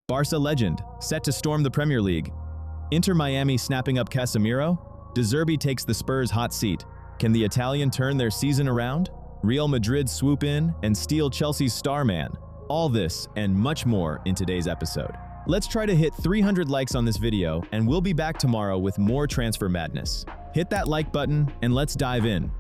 Barca legend, set to storm the Premier League. Inter Miami snapping up Casemiro? Zerbi takes the Spurs' hot seat. Can the Italian turn their season around? Real Madrid swoop in and steal Chelsea's star man? All this and much more in today's episode. Let's try to hit 300 likes on this video, and we'll be back tomorrow with more transfer madness. Hit that like button and let's dive in.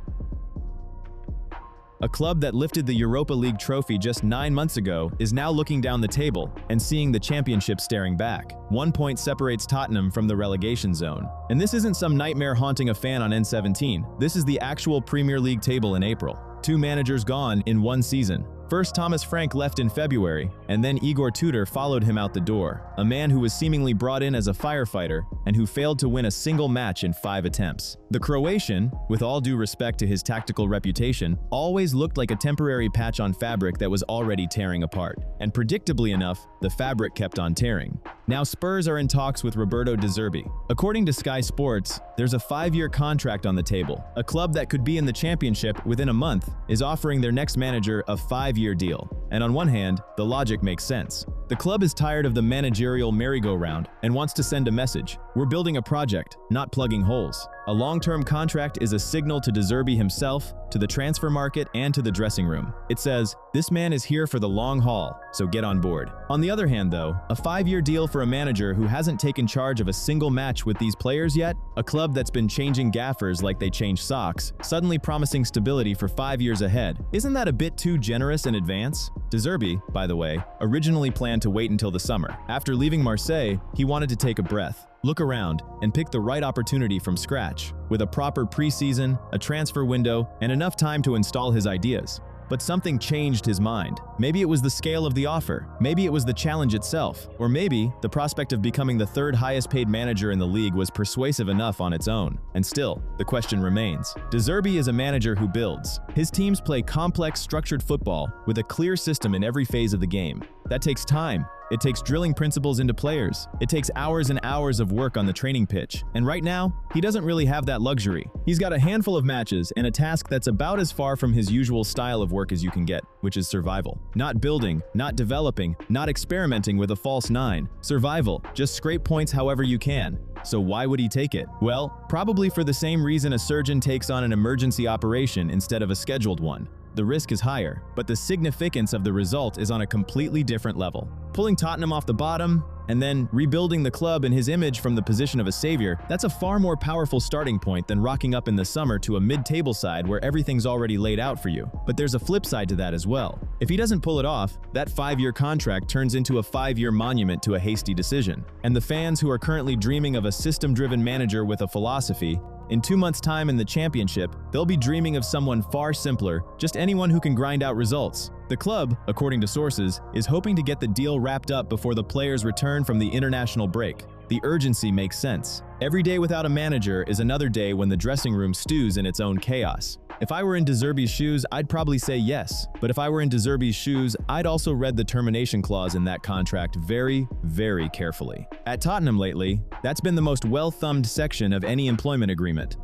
A club that lifted the Europa League trophy just 9 months ago is now looking down the table and seeing the championship staring back. 1 point separates Tottenham from the relegation zone. And this isn't some nightmare haunting a fan on N17. This is the actual Premier League table in April. 2 managers gone in 1 season. First, Thomas Frank left in February, and then Igor Tudor followed him out the door, a man who was seemingly brought in as a firefighter and who failed to win a single match in 5 attempts. The Croatian, with all due respect to his tactical reputation, always looked like a temporary patch on fabric that was already tearing apart. And predictably enough, the fabric kept on tearing. Now Spurs are in talks with Roberto De Zerbi. According to Sky Sports, there's a 5-year contract on the table. A club that could be in the championship within a month is offering their next manager a 5-year deal. And on one hand, the logic makes sense. The club is tired of the managerial merry-go-round and wants to send a message. We're building a project, not plugging holes. A long-term contract is a signal to De Zerbi himself, to the transfer market, and to the dressing room. It says, this man is here for the long haul, so get on board. On the other hand though, a 5-year deal for a manager who hasn't taken charge of a single match with these players yet, a club that's been changing gaffers like they change socks, suddenly promising stability for 5 years ahead, isn't that a bit too generous in advance? De Zerbi, by the way, originally planned to wait until the summer. After leaving Marseille, he wanted to take a breath, look around, and pick the right opportunity from scratch, with a proper preseason, a transfer window, and enough time to install his ideas. But something changed his mind. Maybe it was the scale of the offer, maybe it was the challenge itself, or maybe the prospect of becoming the 3rd highest paid manager in the league was persuasive enough on its own. And still, the question remains. De Zerbi is a manager who builds. His teams play complex, structured football with a clear system in every phase of the game. That takes time. It takes drilling principles into players. It takes hours and hours of work on the training pitch. And right now, he doesn't really have that luxury. He's got a handful of matches and a task that's about as far from his usual style of work as you can get, which is survival. Not building, not developing, not experimenting with a false 9. Survival. Just scrape points however you can. So why would he take it? Well, probably for the same reason a surgeon takes on an emergency operation instead of a scheduled one. The risk is higher, but the significance of the result is on a completely different level. Pulling Tottenham off the bottom, and then rebuilding the club and his image from the position of a savior, that's a far more powerful starting point than rocking up in the summer to a mid-table side where everything's already laid out for you. But there's a flip side to that as well. If he doesn't pull it off, that 5-year contract turns into a 5-year monument to a hasty decision. And the fans who are currently dreaming of a system-driven manager with a philosophy, in 2 months' time in the championship, they'll be dreaming of someone far simpler, just anyone who can grind out results. The club, according to sources, is hoping to get the deal wrapped up before the players return from the international break. The urgency makes sense. Every day without a manager is another day when the dressing room stews in its own chaos. If I were in De Zerbi's shoes, I'd probably say yes. But if I were in De Zerbi's shoes, I'd also read the termination clause in that contract very, very carefully. At Tottenham lately, that's been the most well-thumbed section of any employment agreement.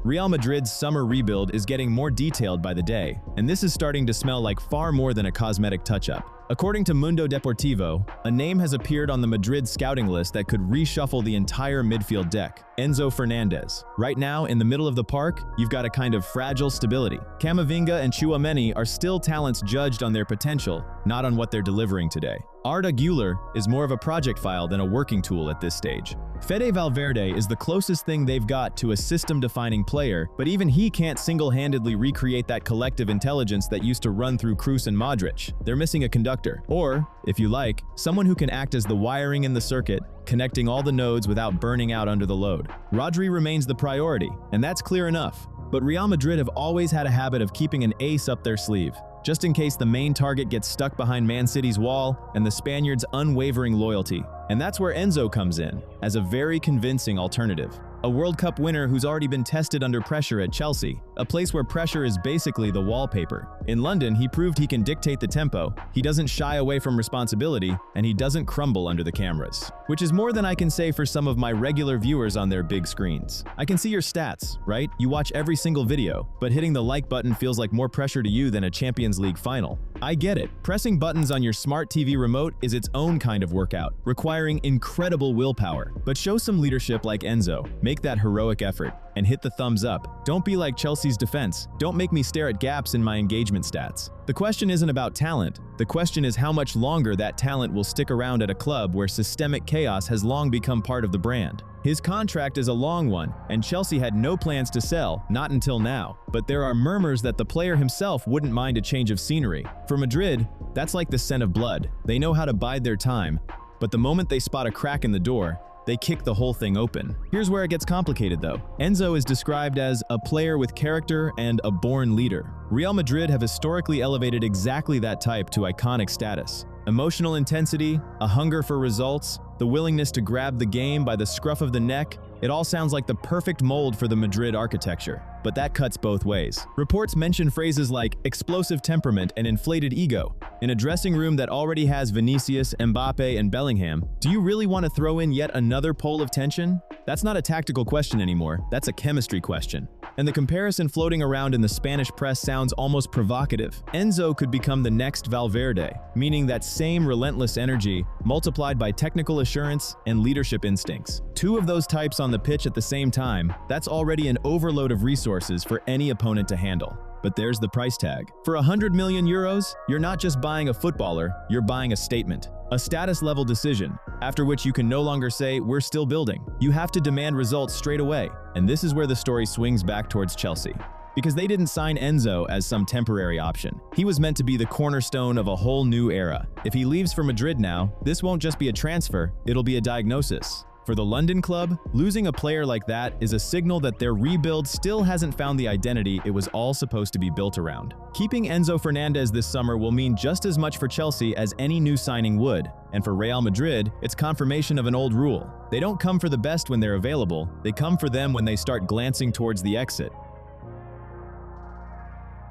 Real Madrid's summer rebuild is getting more detailed by the day, and this is starting to smell like far more than a cosmetic touch-up. According to Mundo Deportivo, a name has appeared on the Madrid scouting list that could reshuffle the entire midfield deck: Enzo Fernandez. Right now, in the middle of the park, you've got a kind of fragile stability. Camavinga and Tchouaméni are still talents judged on their potential, not on what they're delivering today. Arda Güler is more of a project file than a working tool at this stage. Fede Valverde is the closest thing they've got to a system-defining player, but even he can't single-handedly recreate that collective intelligence that used to run through Kroos and Modric. They're missing a conductor, or, if you like, someone who can act as the wiring in the circuit, connecting all the nodes without burning out under the load. Rodri remains the priority, and that's clear enough. But Real Madrid have always had a habit of keeping an ace up their sleeve, just in case the main target gets stuck behind Man City's wall and the Spaniards' unwavering loyalty. And that's where Enzo comes in, as a very convincing alternative. A World Cup winner who's already been tested under pressure at Chelsea, a place where pressure is basically the wallpaper. In London, he proved he can dictate the tempo, he doesn't shy away from responsibility, and he doesn't crumble under the cameras. Which is more than I can say for some of my regular viewers on their big screens. I can see your stats, right? You watch every single video, but hitting the like button feels like more pressure to you than a Champions League final. I get it. Pressing buttons on your smart TV remote is its own kind of workout, requiring incredible willpower. But show some leadership like Enzo. Make that heroic effort and hit the thumbs up. Don't be like Chelsea's defense. Don't make me stare at gaps in my engagement stats. The question isn't about talent. The question is how much longer that talent will stick around at a club where systemic chaos has long become part of the brand. His contract is a long one, and Chelsea had no plans to sell, not until now. But there are murmurs that the player himself wouldn't mind a change of scenery. For Madrid, that's like the scent of blood. They know how to bide their time, but the moment they spot a crack in the door, they kick the whole thing open. Here's where it gets complicated though. Enzo is described as a player with character and a born leader. Real Madrid have historically elevated exactly that type to iconic status. Emotional intensity, a hunger for results, the willingness to grab the game by the scruff of the neck, it all sounds like the perfect mold for the Madrid architecture. But that cuts both ways. Reports mention phrases like explosive temperament and inflated ego. In a dressing room that already has Vinicius, Mbappe, and Bellingham, do you really want to throw in yet another pole of tension? That's not a tactical question anymore, that's a chemistry question. And the comparison floating around in the Spanish press sounds almost provocative. Enzo could become the next Valverde, meaning that same relentless energy multiplied by technical assurance and leadership instincts. Two of those types on the pitch at the same time, that's already an overload of resources for any opponent to handle. But there's the price tag. For 100 million euros, you're not just buying a footballer, you're buying a statement. A status-level decision, after which you can no longer say, we're still building. You have to demand results straight away. And this is where the story swings back towards Chelsea. Because they didn't sign Enzo as some temporary option. He was meant to be the cornerstone of a whole new era. If he leaves for Madrid now, this won't just be a transfer, it'll be a diagnosis. For the London club, losing a player like that is a signal that their rebuild still hasn't found the identity it was all supposed to be built around. Keeping Enzo Fernandez this summer will mean just as much for Chelsea as any new signing would. And for Real Madrid, it's confirmation of an old rule. They don't come for the best when they're available, they come for them when they start glancing towards the exit.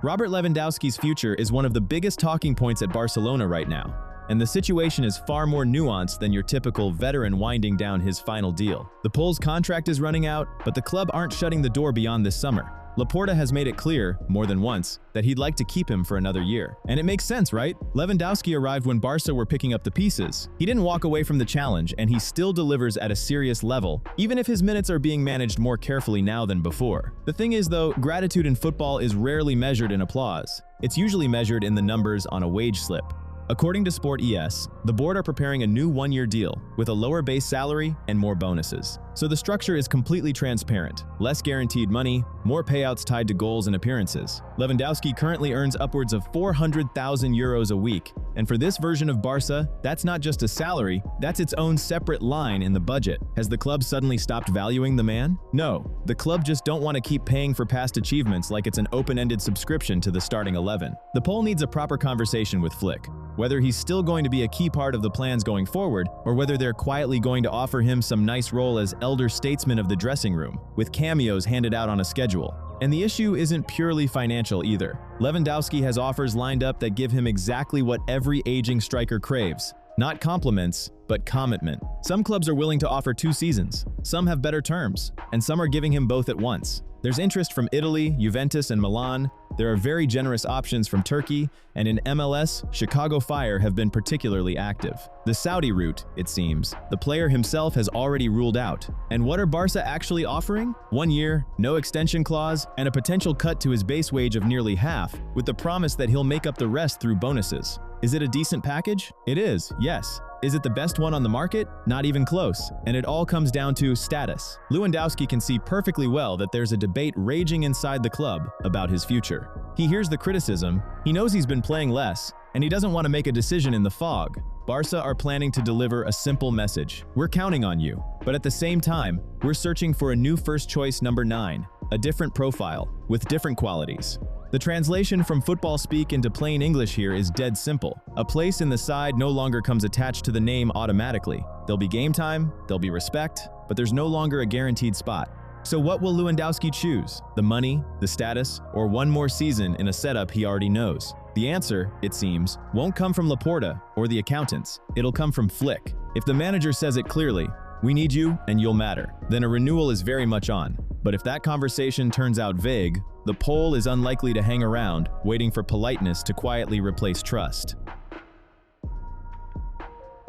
Robert Lewandowski's future is one of the biggest talking points at Barcelona right now. And the situation is far more nuanced than your typical veteran winding down his final deal. The Pole's contract is running out, but the club aren't shutting the door beyond this summer. Laporta has made it clear, more than once, that he'd like to keep him for another year. And it makes sense, right? Lewandowski arrived when Barca were picking up the pieces. He didn't walk away from the challenge, and he still delivers at a serious level, even if his minutes are being managed more carefully now than before. The thing is though, gratitude in football is rarely measured in applause. It's usually measured in the numbers on a wage slip. According to Sport ES, the board are preparing a new one-year deal with a lower base salary and more bonuses. So the structure is completely transparent. Less guaranteed money, more payouts tied to goals and appearances. Lewandowski currently earns upwards of 400,000 euros a week. And for this version of Barca, that's not just a salary, that's its own separate line in the budget. Has the club suddenly stopped valuing the man? No, the club just don't want to keep paying for past achievements like it's an open-ended subscription to the starting 11. The Pole needs a proper conversation with Flick. Whether he's still going to be a key part of the plans going forward, or whether they're quietly going to offer him some nice role as elder statesman of the dressing room, with cameos handed out on a schedule. And the issue isn't purely financial either. Lewandowski has offers lined up that give him exactly what every aging striker craves. Not compliments, but commitment. Some clubs are willing to offer 2 seasons, some have better terms, and some are giving him both at once. There's interest from Italy, Juventus, and Milan. There are very generous options from Turkey, and in MLS, Chicago Fire have been particularly active. The Saudi route, it seems, the player himself has already ruled out. And what are Barca actually offering? 1 year, no extension clause, and a potential cut to his base wage of nearly half, with the promise that he'll make up the rest through bonuses. Is it a decent package? It is, yes. Is it the best one on the market? Not even close. And it all comes down to status. Lewandowski can see perfectly well that there's a debate raging inside the club about his future. He hears the criticism, he knows he's been playing less, and he doesn't want to make a decision in the fog. Barca are planning to deliver a simple message. We're counting on you. But at the same time, we're searching for a new first choice number 9, a different profile, with different qualities. The translation from football speak into plain English here is dead simple. A place in the side no longer comes attached to the name automatically. There'll be game time, there'll be respect, but there's no longer a guaranteed spot. So what will Lewandowski choose? The money, the status, or one more season in a setup he already knows? The answer, it seems, won't come from Laporta or the accountants. It'll come from Flick. If the manager says it clearly, we need you and you'll matter, then a renewal is very much on. But if that conversation turns out vague, the Pole is unlikely to hang around, waiting for politeness to quietly replace trust.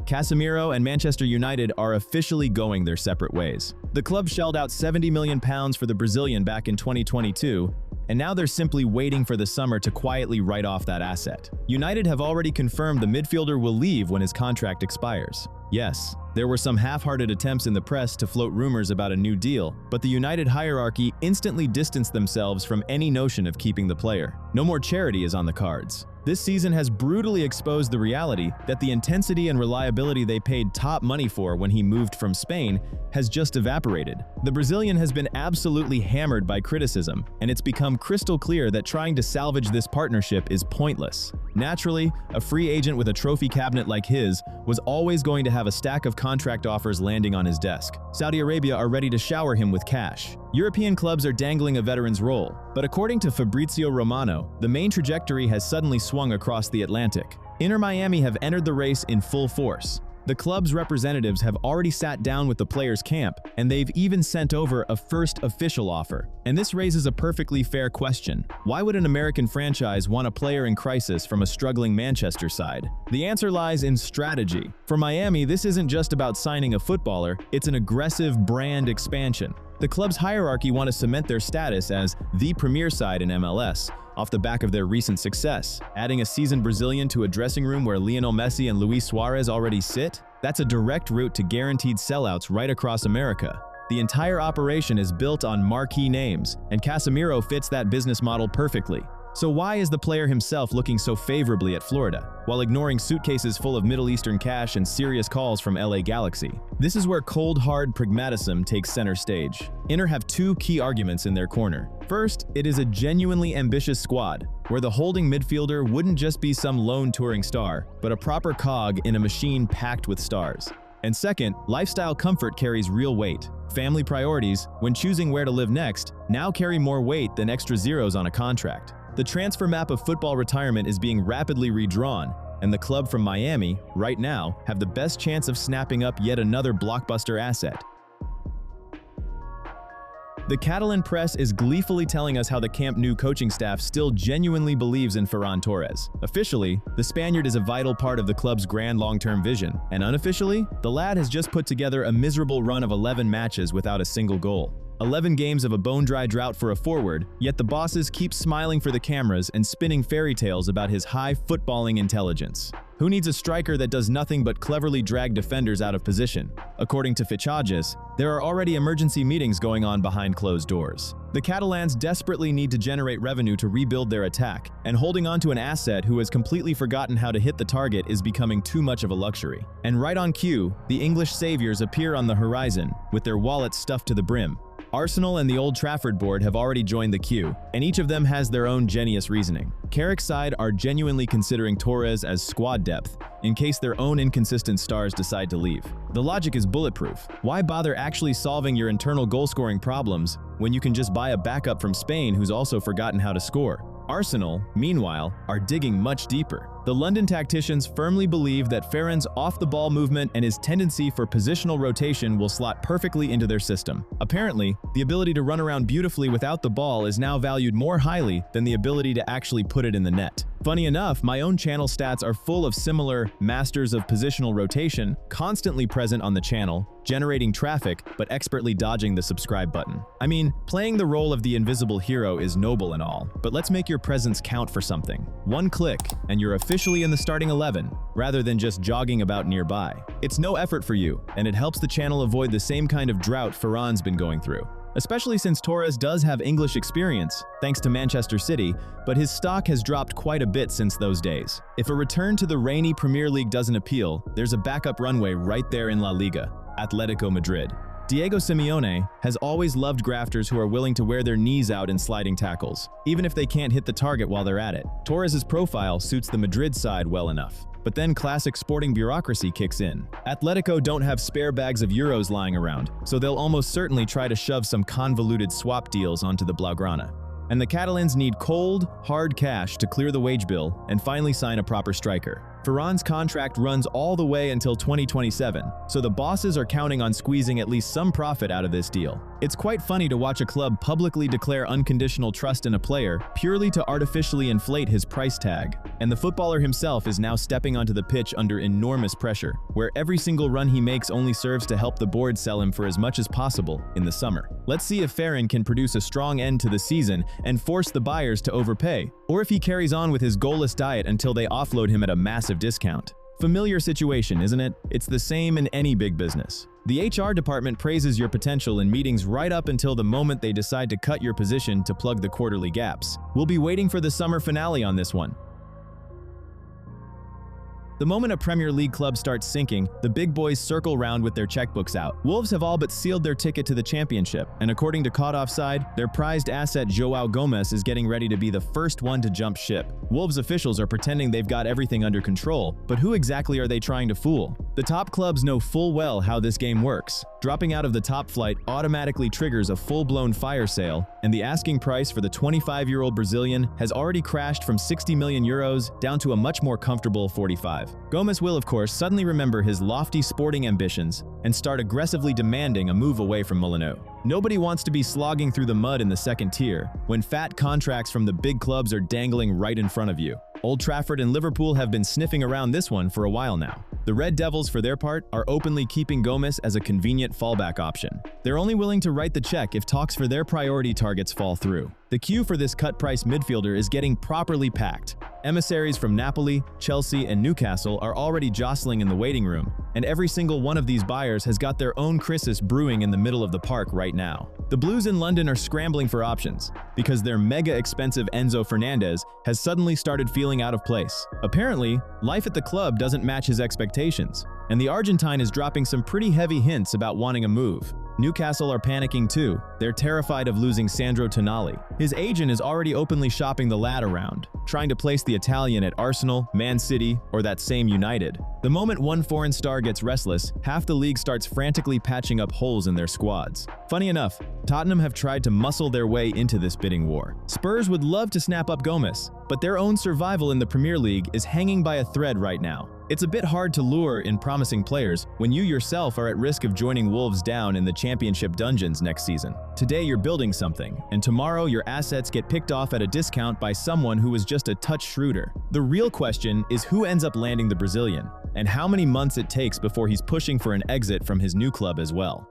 Casemiro and Manchester United are officially going their separate ways. The club shelled out £70 million for the Brazilian back in 2022, and now they're simply waiting for the summer to quietly write off that asset. United have already confirmed the midfielder will leave when his contract expires. Yes, there were some half-hearted attempts in the press to float rumors about a new deal, but the United hierarchy instantly distanced themselves from any notion of keeping the player. No more charity is on the cards. This season has brutally exposed the reality that the intensity and reliability they paid top money for when he moved from Spain has just evaporated. The Brazilian has been absolutely hammered by criticism, and it's become crystal clear that trying to salvage this partnership is pointless. Naturally, a free agent with a trophy cabinet like his was always going to have a stack of contract offers landing on his desk. Saudi Arabia are ready to shower him with cash. European clubs are dangling a veteran's role, but according to Fabrizio Romano, the main trajectory has suddenly swung across the Atlantic. Inter Miami have entered the race in full force. The club's representatives have already sat down with the players' camp, and they've even sent over a first official offer. And this raises a perfectly fair question. Why would an American franchise want a player in crisis from a struggling Manchester side? The answer lies in strategy. For Miami, this isn't just about signing a footballer, it's an aggressive brand expansion. The club's hierarchy want to cement their status as the premier side in MLS, off the back of their recent success. Adding a seasoned Brazilian to a dressing room where Lionel Messi and Luis Suarez already sit? That's a direct route to guaranteed sellouts right across America. The entire operation is built on marquee names, and Casemiro fits that business model perfectly. So why is the player himself looking so favorably at Florida, while ignoring suitcases full of Middle Eastern cash and serious calls from LA Galaxy? This is where cold hard pragmatism takes center stage. Inter have two key arguments in their corner. First, it is a genuinely ambitious squad, where the holding midfielder wouldn't just be some lone touring star, but a proper cog in a machine packed with stars. And second, lifestyle comfort carries real weight. Family priorities, when choosing where to live next, now carry more weight than extra zeros on a contract. The transfer map of football retirement is being rapidly redrawn, and the club from Miami, right now, have the best chance of snapping up yet another blockbuster asset. The Catalan press is gleefully telling us how the Camp Nou coaching staff still genuinely believes in Ferran Torres. Officially, the Spaniard is a vital part of the club's grand long-term vision, and unofficially, the lad has just put together a miserable run of 11 matches without a single goal. 11 games of a bone-dry drought for a forward, yet the bosses keep smiling for the cameras and spinning fairy tales about his high footballing intelligence. Who needs a striker that does nothing but cleverly drag defenders out of position? According to Fichajes, there are already emergency meetings going on behind closed doors. The Catalans desperately need to generate revenue to rebuild their attack, and holding on to an asset who has completely forgotten how to hit the target is becoming too much of a luxury. And right on cue, the English saviors appear on the horizon, with their wallets stuffed to the brim. Arsenal and the Old Trafford board have already joined the queue, and each of them has their own genius reasoning. Carrick's side are genuinely considering Torres as squad depth, in case their own inconsistent stars decide to leave. The logic is bulletproof. Why bother actually solving your internal goal-scoring problems when you can just buy a backup from Spain who's also forgotten how to score? Arsenal, meanwhile, are digging much deeper. The London tacticians firmly believe that Ferran's off-the-ball movement and his tendency for positional rotation will slot perfectly into their system. Apparently, the ability to run around beautifully without the ball is now valued more highly than the ability to actually put it in the net. Funny enough, my own channel stats are full of similar masters of positional rotation, constantly present on the channel, generating traffic, but expertly dodging the subscribe button. I mean, playing the role of the invisible hero is noble and all, but let's make your presence count for something. One click, and you're officially in the starting 11, rather than just jogging about nearby. It's no effort for you, and it helps the channel avoid the same kind of drought Ferran's been going through. Especially since Torres does have English experience, thanks to Manchester City, but his stock has dropped quite a bit since those days. If a return to the rainy Premier League doesn't appeal, there's a backup runway right there in La Liga, Atletico Madrid. Diego Simeone has always loved grafters who are willing to wear their knees out in sliding tackles, even if they can't hit the target while they're at it. Torres' profile suits the Madrid side well enough. But then classic sporting bureaucracy kicks in. Atletico don't have spare bags of euros lying around, so they'll almost certainly try to shove some convoluted swap deals onto the Blaugrana. And the Catalans need cold, hard cash to clear the wage bill and finally sign a proper striker. Varane's contract runs all the way until 2027, so the bosses are counting on squeezing at least some profit out of this deal. It's quite funny to watch a club publicly declare unconditional trust in a player purely to artificially inflate his price tag. And the footballer himself is now stepping onto the pitch under enormous pressure, where every single run he makes only serves to help the board sell him for as much as possible in the summer. Let's see if Varane can produce a strong end to the season and force the buyers to overpay, or if he carries on with his goalless diet until they offload him at a massive discount. Familiar situation, isn't it? It's the same in any big business. The HR department praises your potential in meetings right up until the moment they decide to cut your position to plug the quarterly gaps. We'll be waiting for the summer finale on this one. The moment a Premier League club starts sinking, the big boys circle round with their checkbooks out. Wolves have all but sealed their ticket to the championship, and according to Caught Offside, their prized asset JOAO GOMES is getting ready to be the first one to jump ship. Wolves officials are pretending they've got everything under control, but who exactly are they trying to fool? The top clubs know full well how this game works. Dropping out of the top flight automatically triggers a full-blown fire sale, and the asking price for the 25-year-old Brazilian has already crashed from 60 million euros down to a much more comfortable 45. Gomes will, of course, suddenly remember his lofty sporting ambitions and start aggressively demanding a move away from Milano. Nobody wants to be slogging through the mud in the second tier when fat contracts from the big clubs are dangling right in front of you. Old Trafford and Liverpool have been sniffing around this one for a while now. The Red Devils, for their part, are openly keeping Gomes as a convenient fallback option. They're only willing to write the check if talks for their priority targets fall through. The queue for this cut-price midfielder is getting properly packed. Emissaries from Napoli, Chelsea, and Newcastle are already jostling in the waiting room, and every single one of these buyers has got their own crisis brewing in the middle of the park right now. The Blues in London are scrambling for options, because their mega-expensive Enzo Fernandez has suddenly started feeling out of place. Apparently, life at the club doesn't match his expectations, and the Argentine is dropping some pretty heavy hints about wanting a move. Newcastle are panicking too. They're terrified of losing Sandro Tonali. His agent is already openly shopping the lad around, trying to place the Italian at Arsenal, Man City, or that same United. The moment one foreign star gets restless, half the league starts frantically patching up holes in their squads. Funny enough, Tottenham have tried to muscle their way into this bidding war. Spurs would love to snap up Gomes, but their own survival in the Premier League is hanging by a thread right now. It's a bit hard to lure in promising players when you yourself are at risk of joining Wolves down in the championship dungeons next season. Today you're building something, and tomorrow your assets get picked off at a discount by someone who is just a touch shrewder. The real question is who ends up landing the Brazilian, and how many months it takes before he's pushing for an exit from his new club as well.